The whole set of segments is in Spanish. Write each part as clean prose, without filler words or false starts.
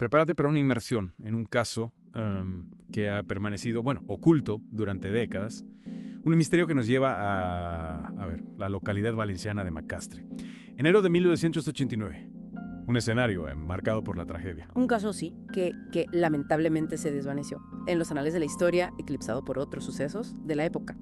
Prepárate para una inmersión en un caso que ha permanecido, bueno, oculto durante décadas. Un misterio que nos lleva a ver, la localidad valenciana de Macastre. Enero de 1989. Un escenario marcado por la tragedia. Un caso sí, que lamentablemente se desvaneció en los anales de la historia, eclipsado por otros sucesos de la época.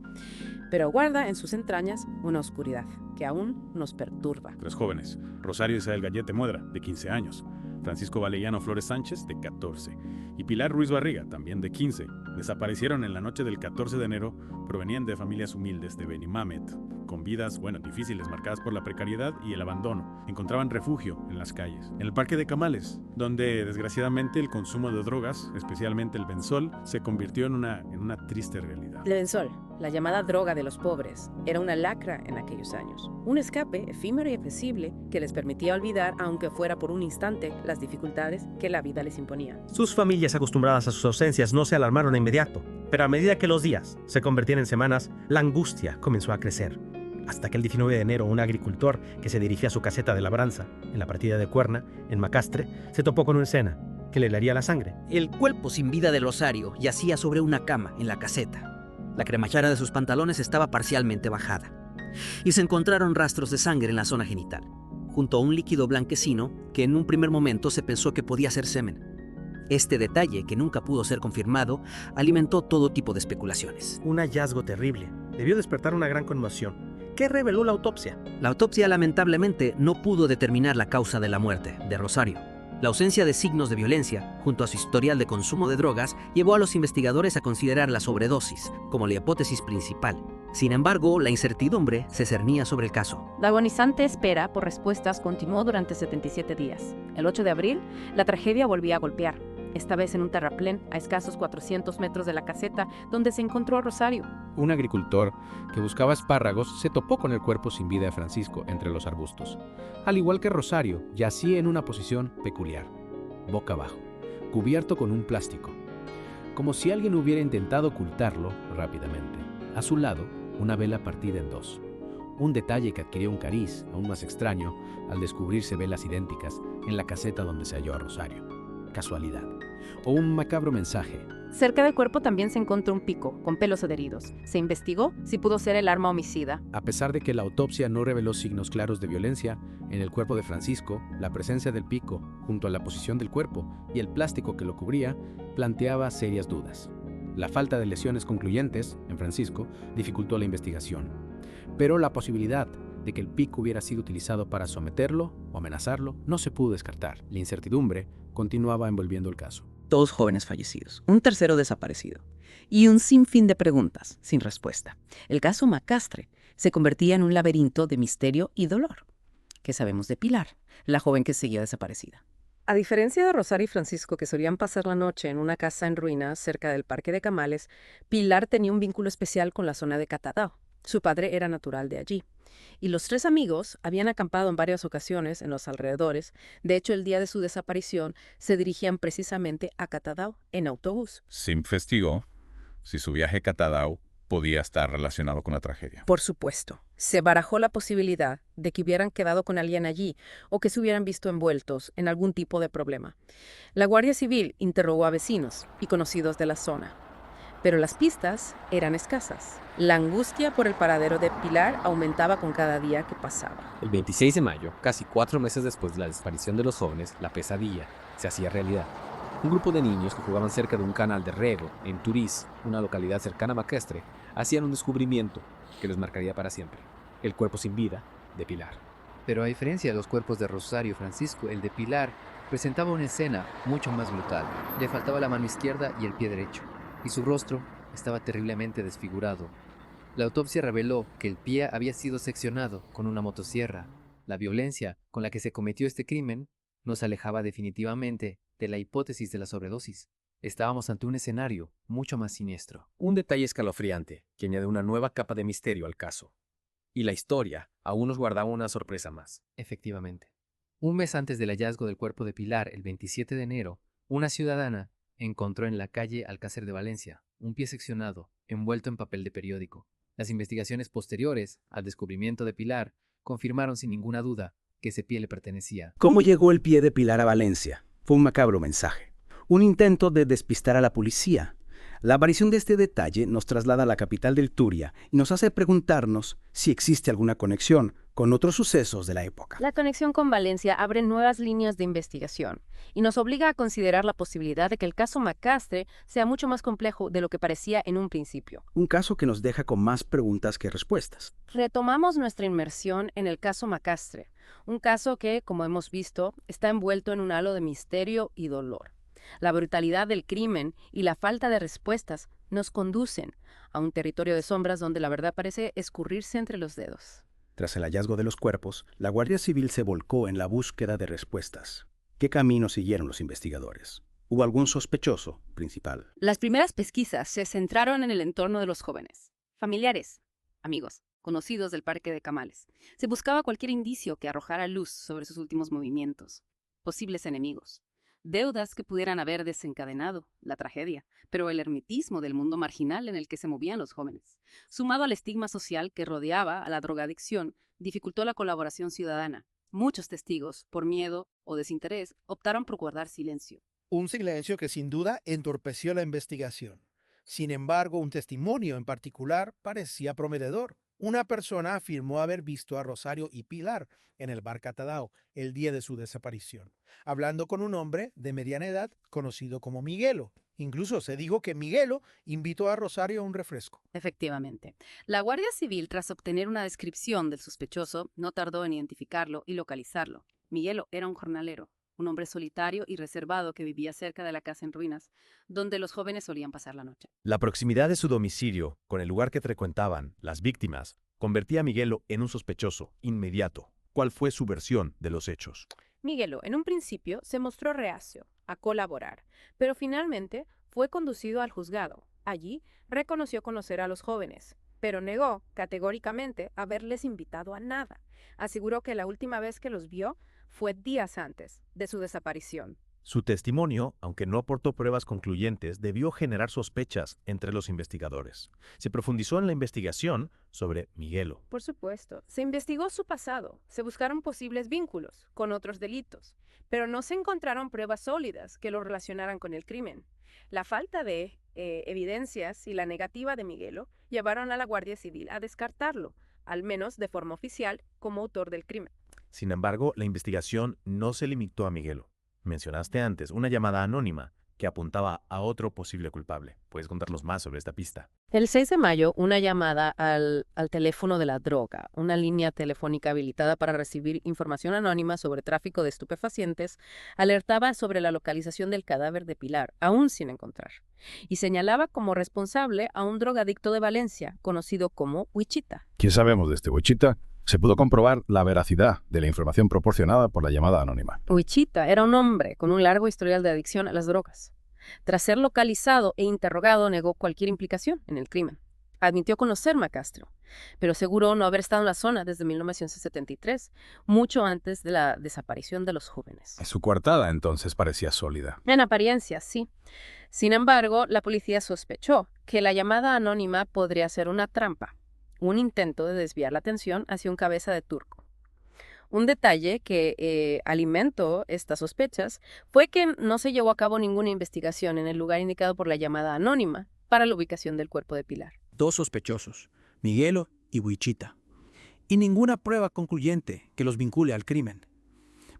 Pero guarda en sus entrañas una oscuridad que aún nos perturba. 3 jóvenes. Rosario Isabel Gallete Muedra, de 15 años. Francisco Valeriano Flores Sánchez, de 14. Y Pilar Ruiz Barriga, también de 15. Desaparecieron en la noche del 14 de enero. Provenían de familias humildes de Benimamet, con vidas, difíciles, marcadas por la precariedad y el abandono. Encontraban refugio en las calles. En el Parque de Camales, donde desgraciadamente el consumo de drogas, especialmente el benzol, se convirtió en una triste realidad. El benzol, la llamada droga de los pobres, era una lacra en aquellos años. Un escape efímero y accesible que les permitía olvidar, aunque fuera por un instante, las dificultades que la vida les imponía. Sus familias acostumbradas a sus ausencias no se alarmaron de inmediato, pero a medida que los días se convertían en semanas, la angustia comenzó a crecer. Hasta que el 19 de enero un agricultor que se dirigía a su caseta de labranza, en la partida de Cuerna, en Macastre, se topó con una escena que le helaría la sangre. El cuerpo sin vida de Rosario yacía sobre una cama en la caseta. La cremallera de sus pantalones estaba parcialmente bajada, y se encontraron rastros de sangre en la zona genital, junto a un líquido blanquecino que en un primer momento se pensó que podía ser semen. Este detalle, que nunca pudo ser confirmado, alimentó todo tipo de especulaciones. Un hallazgo terrible. Debió despertar una gran conmoción. ¿Qué reveló la autopsia? La autopsia lamentablemente no pudo determinar la causa de la muerte de Rosario. La ausencia de signos de violencia, junto a su historial de consumo de drogas, llevó a los investigadores a considerar la sobredosis como la hipótesis principal. Sin embargo, la incertidumbre se cernía sobre el caso. La agonizante espera por respuestas continuó durante 77 días. El 8 de abril, la tragedia volvía a golpear, esta vez en un terraplén a escasos 400 metros de la caseta donde se encontró a Rosario. Un agricultor que buscaba espárragos se topó con el cuerpo sin vida de Francisco entre los arbustos. Al igual que Rosario, yacía en una posición peculiar, boca abajo, cubierto con un plástico, como si alguien hubiera intentado ocultarlo rápidamente. A su lado, una vela partida en dos. Un detalle que adquirió un cariz aún más extraño al descubrirse velas idénticas en la caseta donde se halló a Rosario. Casualidad. O un macabro mensaje. Cerca del cuerpo también se encontró un pico con pelos adheridos. Se investigó si pudo ser el arma homicida. A pesar de que la autopsia no reveló signos claros de violencia, en el cuerpo de Francisco, la presencia del pico, junto a la posición del cuerpo y el plástico que lo cubría, planteaba serias dudas. La falta de lesiones concluyentes en Francisco dificultó la investigación, pero la posibilidad de que el pico hubiera sido utilizado para someterlo o amenazarlo no se pudo descartar. La incertidumbre continuaba envolviendo el caso. 2 jóvenes fallecidos, un tercero desaparecido y un sinfín de preguntas sin respuesta. El caso Macastre se convertía en un laberinto de misterio y dolor. ¿Qué sabemos de Pilar, la joven que seguía desaparecida? A diferencia de Rosario y Francisco, que solían pasar la noche en una casa en ruinas cerca del Parque de Camales, Pilar tenía un vínculo especial con la zona de Catadao. Su padre era natural de allí. Y los 3 amigos habían acampado en varias ocasiones en los alrededores. De hecho, el día de su desaparición se dirigían precisamente a Catadao en autobús. Se investigó si su viaje a Catadao podía estar relacionado con la tragedia. Por supuesto, se barajó la posibilidad de que hubieran quedado con alguien allí o que se hubieran visto envueltos en algún tipo de problema. La Guardia Civil interrogó a vecinos y conocidos de la zona, pero las pistas eran escasas. La angustia por el paradero de Pilar aumentaba con cada día que pasaba. El 26 de mayo, casi 4 meses después de la desaparición de los jóvenes, la pesadilla se hacía realidad. Un grupo de niños que jugaban cerca de un canal de riego en Turís, una localidad cercana a Macastre, hacían un descubrimiento que los marcaría para siempre: el cuerpo sin vida de Pilar. Pero a diferencia de los cuerpos de Rosario y Francisco, el de Pilar presentaba una escena mucho más brutal. Le faltaba la mano izquierda y el pie derecho, y su rostro estaba terriblemente desfigurado. La autopsia reveló que el pie había sido seccionado con una motosierra. La violencia con la que se cometió este crimen nos alejaba definitivamente de la hipótesis de la sobredosis. Estábamos ante un escenario mucho más siniestro. Un detalle escalofriante que añade una nueva capa de misterio al caso. Y la historia aún nos guardaba una sorpresa más. Efectivamente. Un mes antes del hallazgo del cuerpo de Pilar, el 27 de enero, una ciudadana encontró en la calle Alcácer de Valencia un pie seccionado, envuelto en papel de periódico. Las investigaciones posteriores al descubrimiento de Pilar confirmaron sin ninguna duda que ese pie le pertenecía. ¿Cómo llegó el pie de Pilar a Valencia? Fue un macabro mensaje, un intento de despistar a la policía. La aparición de este detalle nos traslada a la capital del Turia y nos hace preguntarnos si existe alguna conexión con otros sucesos de la época. La conexión con Valencia abre nuevas líneas de investigación y nos obliga a considerar la posibilidad de que el caso Macastre sea mucho más complejo de lo que parecía en un principio. Un caso que nos deja con más preguntas que respuestas. Retomamos nuestra inmersión en el caso Macastre, un caso que, como hemos visto, está envuelto en un halo de misterio y dolor. La brutalidad del crimen y la falta de respuestas nos conducen a un territorio de sombras donde la verdad parece escurrirse entre los dedos. Tras el hallazgo de los cuerpos, la Guardia Civil se volcó en la búsqueda de respuestas. ¿Qué camino siguieron los investigadores? ¿Hubo algún sospechoso principal? Las primeras pesquisas se centraron en el entorno de los jóvenes. Familiares, amigos, conocidos del Parque de Camales. Se buscaba cualquier indicio que arrojara luz sobre sus últimos movimientos. Posibles enemigos. Deudas que pudieran haber desencadenado la tragedia, pero el hermetismo del mundo marginal en el que se movían los jóvenes, sumado al estigma social que rodeaba a la drogadicción, dificultó la colaboración ciudadana. Muchos testigos, por miedo o desinterés, optaron por guardar silencio. Un silencio que sin duda entorpeció la investigación. Sin embargo, un testimonio en particular parecía prometedor. Una persona afirmó haber visto a Rosario y Pilar en el bar Catadao el día de su desaparición, hablando con un hombre de mediana edad conocido como Miguelo. Incluso se dijo que Miguelo invitó a Rosario a un refresco. Efectivamente. La Guardia Civil, tras obtener una descripción del sospechoso, no tardó en identificarlo y localizarlo. Miguelo era un jornalero, un hombre solitario y reservado que vivía cerca de la casa en ruinas, donde los jóvenes solían pasar la noche. La proximidad de su domicilio con el lugar que frecuentaban las víctimas convertía a Miguelo en un sospechoso inmediato. ¿Cuál fue su versión de los hechos? Miguelo, en un principio, se mostró reacio a colaborar, pero finalmente fue conducido al juzgado. Allí reconoció conocer a los jóvenes, pero negó categóricamente haberles invitado a nada. Aseguró que la última vez que los vio fue días antes de su desaparición. Su testimonio, aunque no aportó pruebas concluyentes, debió generar sospechas entre los investigadores. Se profundizó en la investigación sobre Miguelo. Por supuesto, se investigó su pasado, se buscaron posibles vínculos con otros delitos, pero no se encontraron pruebas sólidas que lo relacionaran con el crimen. La falta de evidencias y la negativa de Miguelo llevaron a la Guardia Civil a descartarlo, al menos de forma oficial, como autor del crimen. Sin embargo, la investigación no se limitó a Miguelo. Mencionaste antes una llamada anónima que apuntaba a otro posible culpable. ¿Puedes contarnos más sobre esta pista? El 6 de mayo, una llamada al teléfono de la droga, una línea telefónica habilitada para recibir información anónima sobre tráfico de estupefacientes, alertaba sobre la localización del cadáver de Pilar, aún sin encontrar, y señalaba como responsable a un drogadicto de Valencia, conocido como Huichita. ¿Qué sabemos de este Huichita? Se pudo comprobar la veracidad de la información proporcionada por la llamada anónima. Huichita era un hombre con un largo historial de adicción a las drogas. Tras ser localizado e interrogado, negó cualquier implicación en el crimen. Admitió conocer Macastre, pero aseguró no haber estado en la zona desde 1973, mucho antes de la desaparición de los jóvenes. Su coartada entonces parecía sólida. En apariencia, sí. Sin embargo, la policía sospechó que la llamada anónima podría ser una trampa, un intento de desviar la atención hacia un cabeza de turco. Un detalle que alimentó estas sospechas fue que no se llevó a cabo ninguna investigación en el lugar indicado por la llamada anónima para la ubicación del cuerpo de Pilar. Dos sospechosos, Miguelo y Huichita, y ninguna prueba concluyente que los vincule al crimen.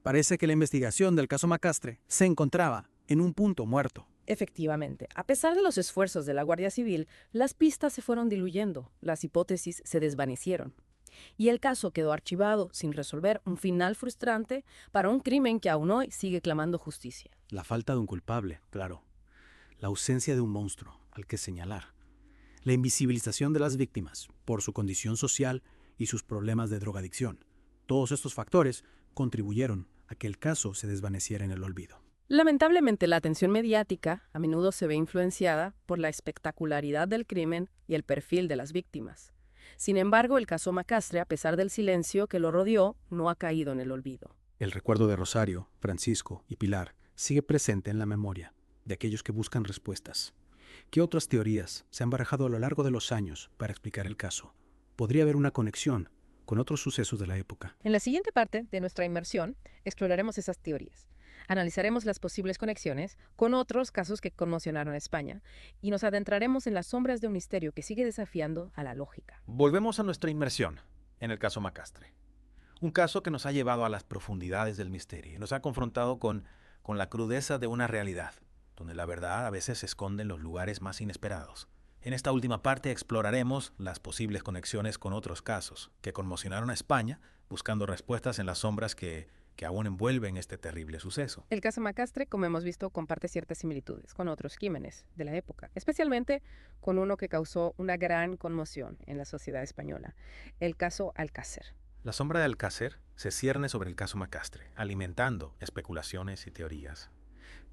Parece que la investigación del caso Macastre se encontraba en un punto muerto. Efectivamente, a pesar de los esfuerzos de la Guardia Civil, las pistas se fueron diluyendo, las hipótesis se desvanecieron. Y el caso quedó archivado sin resolver, un final frustrante para un crimen que aún hoy sigue clamando justicia. La falta de un culpable, claro. La ausencia de un monstruo al que señalar. La invisibilización de las víctimas por su condición social y sus problemas de drogadicción. Todos estos factores contribuyeron a que el caso se desvaneciera en el olvido. Lamentablemente, la atención mediática a menudo se ve influenciada por la espectacularidad del crimen y el perfil de las víctimas. Sin embargo, el caso Macastre, a pesar del silencio que lo rodeó, no ha caído en el olvido. El recuerdo de Rosario, Francisco y Pilar sigue presente en la memoria de aquellos que buscan respuestas. ¿Qué otras teorías se han barajado a lo largo de los años para explicar el caso? ¿Podría haber una conexión con otros sucesos de la época? En la siguiente parte de nuestra inmersión, exploraremos esas teorías. Analizaremos las posibles conexiones con otros casos que conmocionaron a España y nos adentraremos en las sombras de un misterio que sigue desafiando a la lógica. Volvemos a nuestra inmersión en el caso Macastre. Un caso que nos ha llevado a las profundidades del misterio y nos ha confrontado con la crudeza de una realidad, donde la verdad a veces se esconde en los lugares más inesperados. En esta última parte exploraremos las posibles conexiones con otros casos que conmocionaron a España, buscando respuestas en las sombras que aún envuelven este terrible suceso. El caso Macastre, como hemos visto, comparte ciertas similitudes con otros crímenes de la época, especialmente con uno que causó una gran conmoción en la sociedad española, el caso Alcácer. La sombra de Alcácer se cierne sobre el caso Macastre, alimentando especulaciones y teorías.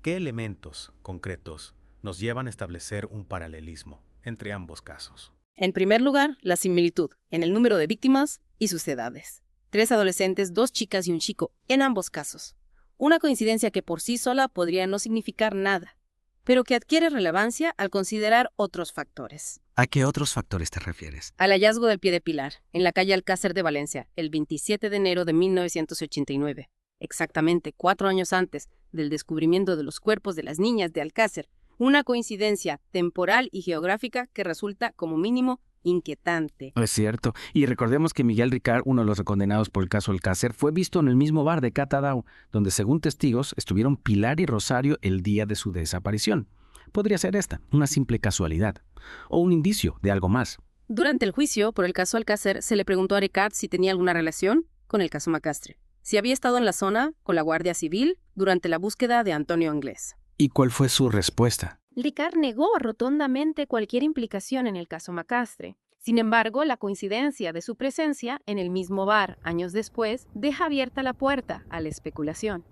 ¿Qué elementos concretos nos llevan a establecer un paralelismo entre ambos casos? En primer lugar, la similitud en el número de víctimas y sus edades. 3 adolescentes, 2 chicas y un chico, en ambos casos. Una coincidencia que por sí sola podría no significar nada, pero que adquiere relevancia al considerar otros factores. ¿A qué otros factores te refieres? Al hallazgo del pie de Pilar, en la calle Alcácer de Valencia, el 27 de enero de 1989, exactamente 4 años antes del descubrimiento de los cuerpos de las niñas de Alcácer, una coincidencia temporal y geográfica que resulta como mínimo inquietante. Es cierto. Y recordemos que Miguel Ricard, uno de los condenados por el caso Alcácer, fue visto en el mismo bar de Catadau, donde según testigos estuvieron Pilar y Rosario el día de su desaparición. Podría ser esta, una simple casualidad, o un indicio de algo más. Durante el juicio por el caso Alcácer se le preguntó a Ricard si tenía alguna relación con el caso Macastre, si había estado en la zona con la Guardia Civil durante la búsqueda de Antonio Anglés. ¿Y cuál fue su respuesta? Ricard negó rotundamente cualquier implicación en el caso Macastre. Sin embargo, la coincidencia de su presencia en el mismo bar años después deja abierta la puerta a la especulación.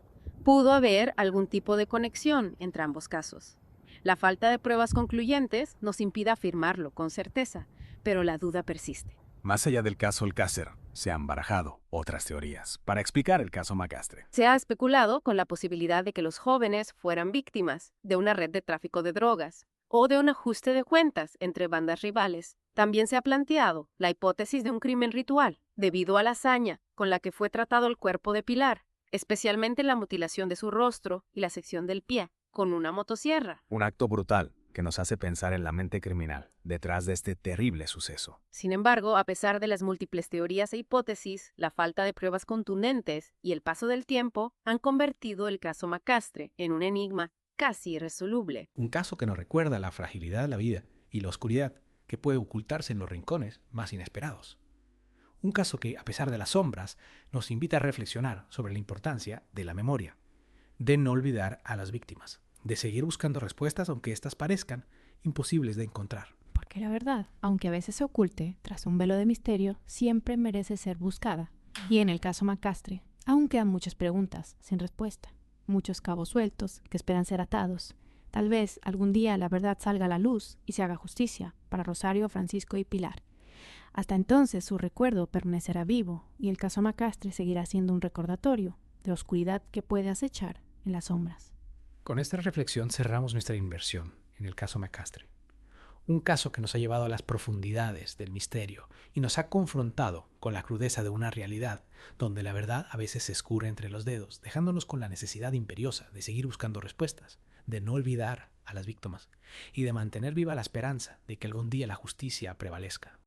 Pudo haber algún tipo de conexión entre ambos casos. La falta de pruebas concluyentes nos impide afirmarlo con certeza, pero la duda persiste. Más allá del caso Alcácer, se han barajado otras teorías para explicar el caso Macastre. Se ha especulado con la posibilidad de que los jóvenes fueran víctimas de una red de tráfico de drogas o de un ajuste de cuentas entre bandas rivales. También se ha planteado la hipótesis de un crimen ritual, debido a la hazaña con la que fue tratado el cuerpo de Pilar, especialmente la mutilación de su rostro y la sección del pie, con una motosierra. Un acto brutal que nos hace pensar en la mente criminal detrás de este terrible suceso. Sin embargo, a pesar de las múltiples teorías e hipótesis, la falta de pruebas contundentes y el paso del tiempo han convertido el caso Macastre en un enigma casi irresoluble. Un caso que nos recuerda la fragilidad de la vida y la oscuridad que puede ocultarse en los rincones más inesperados. Un caso que, a pesar de las sombras, nos invita a reflexionar sobre la importancia de la memoria, de no olvidar a las víctimas, de seguir buscando respuestas aunque éstas parezcan imposibles de encontrar. Porque la verdad, aunque a veces se oculte tras un velo de misterio, siempre merece ser buscada. Y en el caso Macastre, aún quedan muchas preguntas sin respuesta, muchos cabos sueltos que esperan ser atados. Tal vez algún día la verdad salga a la luz y se haga justicia para Rosario, Francisco y Pilar. Hasta entonces su recuerdo permanecerá vivo y el caso Macastre seguirá siendo un recordatorio de la oscuridad que puede acechar en las sombras. Con esta reflexión cerramos nuestra inmersión en el caso Macastre. Un caso que nos ha llevado a las profundidades del misterio y nos ha confrontado con la crudeza de una realidad donde la verdad a veces se escurre entre los dedos, dejándonos con la necesidad imperiosa de seguir buscando respuestas, de no olvidar a las víctimas y de mantener viva la esperanza de que algún día la justicia prevalezca.